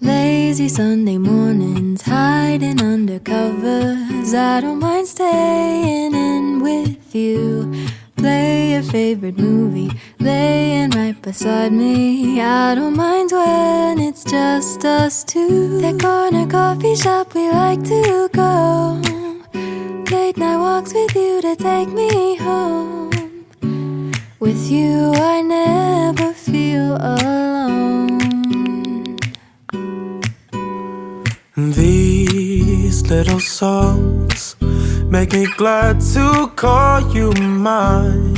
Lazy Sunday mornings, hiding under covers. I don't mind staying in with you. Play your favorite movie, laying right beside me. I don't mind when it's just us two. That corner coffee shop we like to go. Late night walks with you to take me home. With you I never feel alone. These little songs make me glad to call you mine.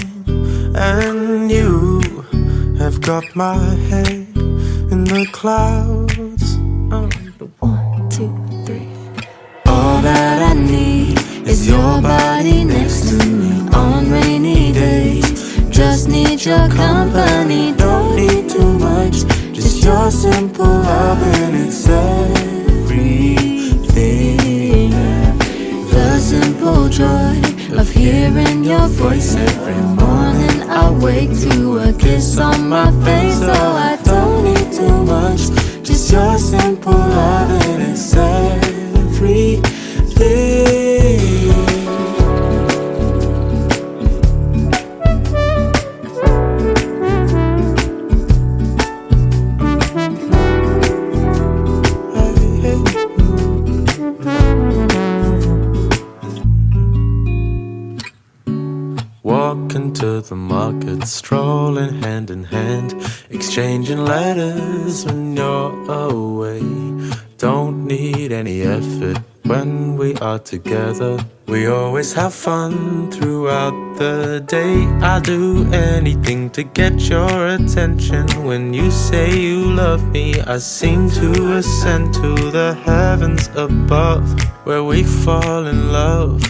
And you have got my head in the clouds. 1, 2, 3. All that I need is your body next to me on rainy days. Just need your company, don't need too much. Just your simple love and it's everything. The simple joy of hearing your voice every morning. I wake to a kiss on my face. Oh, I don't need too much. Just your simple love and it's everything. Walking to the market, strolling hand in hand, exchanging letters when you're away. Don't need any effort when we are together. We always have fun throughout the day. I'll do anything to get your attention. When you say you love me, I seem to ascend to the heavens above, where we fall in love.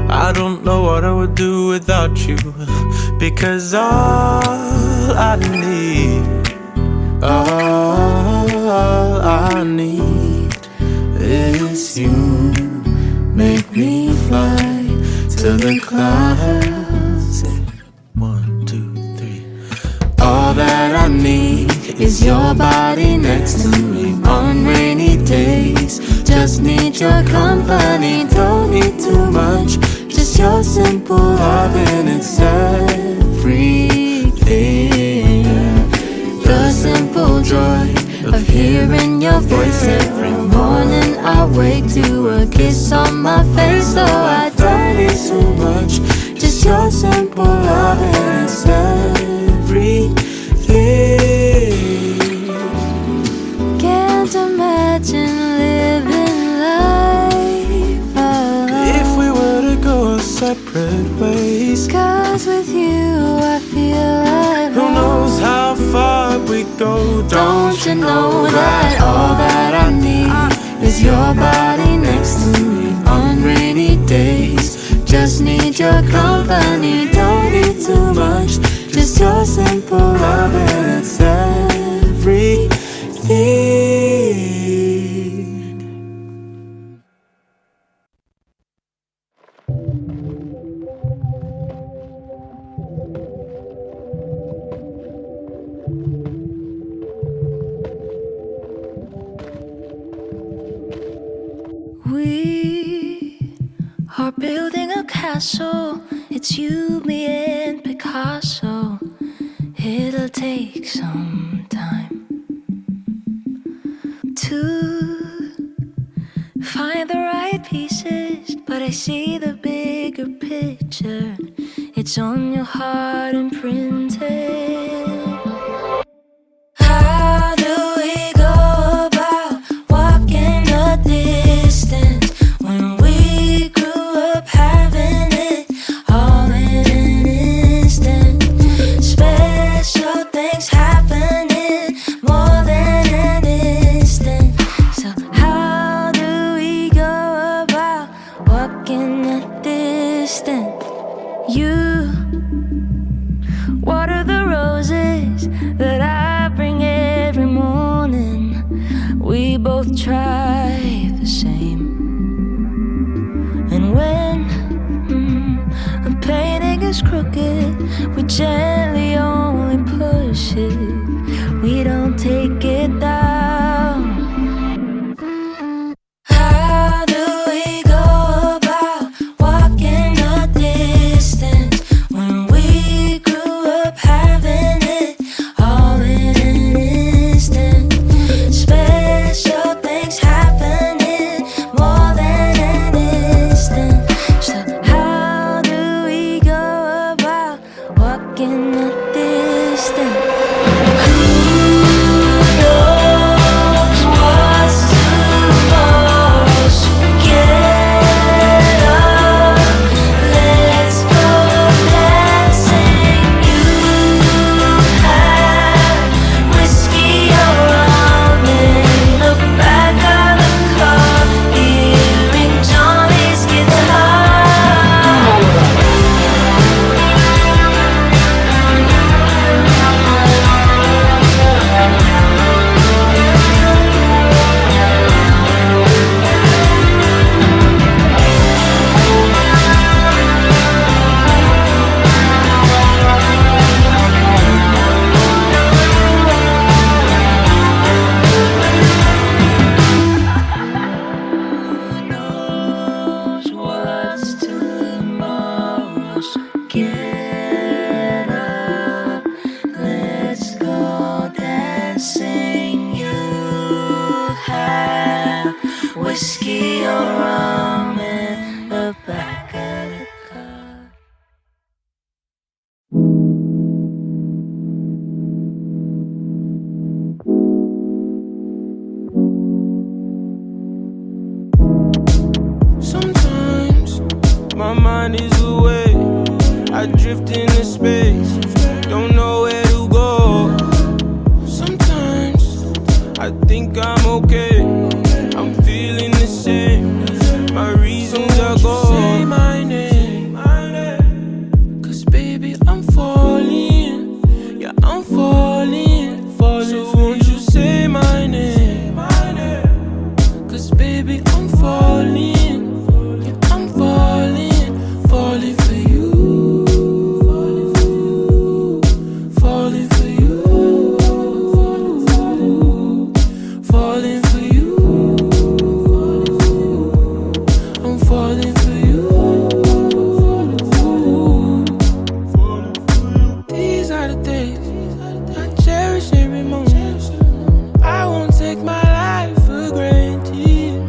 I don't know what I would do without you, because all I need is you. Make me fly to the clouds. 1, 2, 3. All that I need is your body next to me on rainy days. Just need your company, don't need too much. Just your simple love and it's everything. The simple joy of hearing your voice every morning. I wake to a kiss on my face. Oh, I don't need too much. Just your simple love and it's everything. Can't imagine living life alone if we were to go separate ways. 'Cause with you I feel like who knows how far we go. Don't you know that all that I need is your body next to me on rainy days. Just need your company, don't need too much. Just your simple love and it's everything. We are building a castle. It's you, me, and Picasso. It'll take some time to find the right pieces, but I see the bigger picture. It's on your heart imprinted. How do we go about walking the distance when we grew up having it all in an instant? Special things happening more than an instant. So how do we go about walking the distance? You water the roses that I bring every morning. We both try the whiskey or rum in the back of the car. Sometimes my mind is away, I drift into space, don't know where to go. Sometimes I think I'm okay, I'm feeling the same, my reasons are gone. Say my name, cause baby I'm falling, yeah I'm falling, falling. So won't you say my name, cause baby I'm falling, yeah I'm falling, falling for you. Falling for you, falling for you, I'm falling for you. These are the days I cherish every moment. I won't take my life for granted.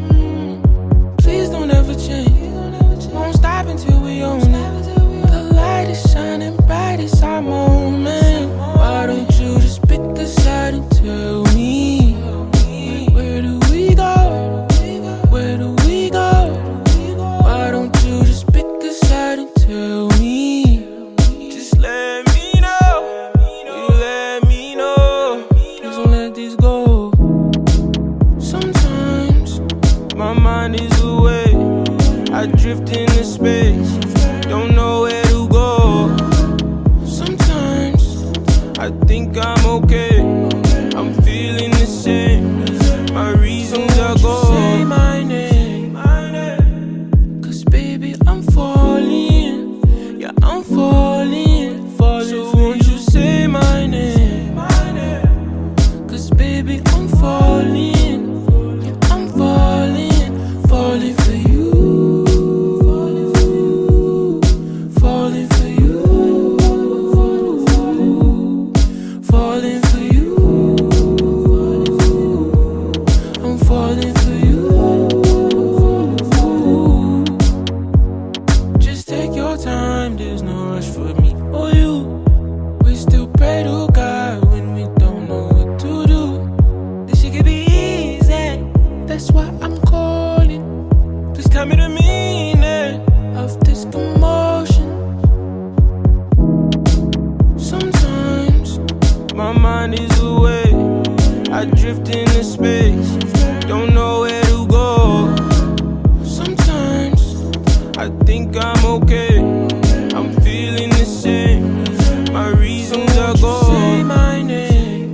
Please don't ever change, won't stop until we own it. The light is shining bright, it's our moment. Why don't you just pick a side and tell me, where do we go? Where do we go? Why don't you just pick a side and tell me? Just let me know. You let me know. Please don't let this go. Sometimes my mind is away, I drift into space, don't know where to go. Sometimes I think I'm okay, I'm feeling the same, my reasons are gone. Say my name, cause baby I'm falling, yeah I'm falling, falling. So won't you say my name, cause baby I'm falling, yeah I'm falling, falling for you. Falling for you, falling for you, I'm falling for you. Just take your time, there's no rush for me or you. We still pray to God when we don't know what to do. This shit could be easy, that's why I'm calling. Please tell me the meaning of this commotion. Sometimes my mind is away, I drift into space, don't know where to go. Sometimes I think I'm okay, I'm feeling the same, my reasons are gone. Say my name,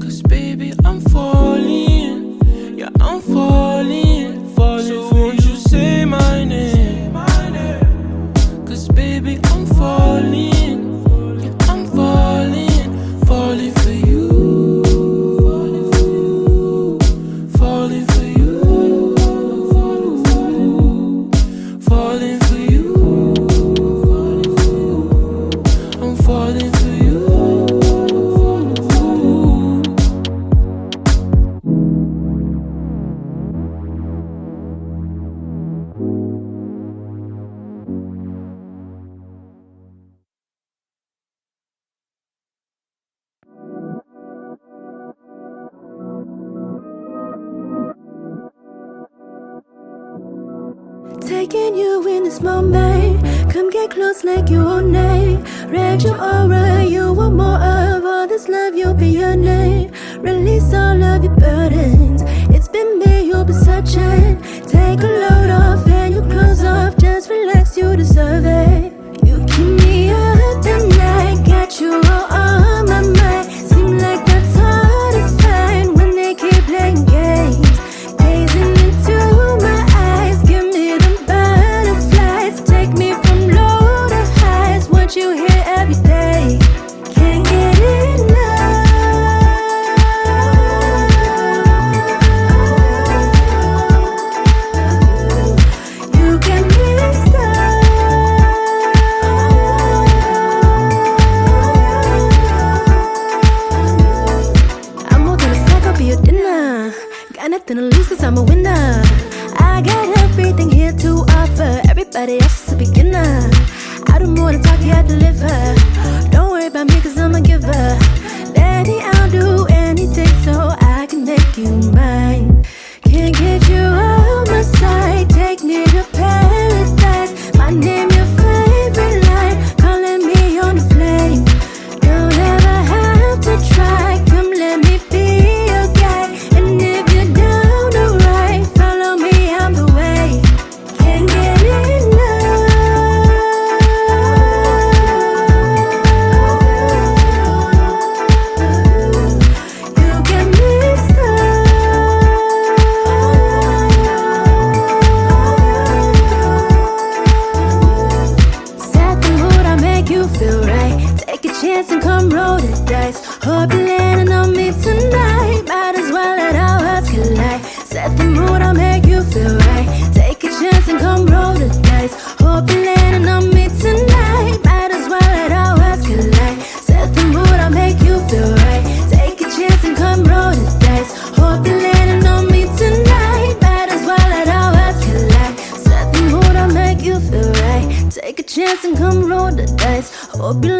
cause baby I'm falling, yeah I'm falling, falling. So won't you say my name, cause baby I'm falling, yeah I'm falling, falling for you. Falling for you, falling for you, I'm falling for you. Taking you in this moment, come get close like you own it. Read your aura, you want more of all this love, you'll be your name. Release all of your burdens, it's been me you've been searching. Take a load off and your clothes off, just relax, you deserve it. You keep me up tonight, got you all on my mind. Seem like that's hard to find when they keep playing games. Gazing into my eyes, give me them butterflies. Take me from low to highs, want you here every day. Can't get enough. You get me stuck. I'm more than a snack, I'll be your dinner. got nothing to lose cause I'm a winner. I got everything here to offer. Everybody else is a beginner. I do more than talk, you have to live her. Don't worry about me cause I'm a giver. Daddy, I'll do anything so I can make you mine. Can't get you out my sight. Take me to paradise. My name, your favorite line. Calling me on the flame. Don't ever have to try. Come let me be your guy. And if you're down to ride, follow me, I'm the way. Can't get enough. You get me stuck. Set the mood, I make you feel right. Take a chance and come roll the dice. Hope you're landing on me tonight. Might as well let our hearts collide. Set the mood, I'll make you feel right. Take a chance and come roll the dice. Hope you're landing on me tonight. Might as well let our hearts collide. Set the mood, I'll make you feel right. Take a chance and come roll the dice. Hope you're landing on me tonight. Might as well let our hearts collide. Set the mood, I'll make you feel right. Take a chance and come roll the dice. Hope you're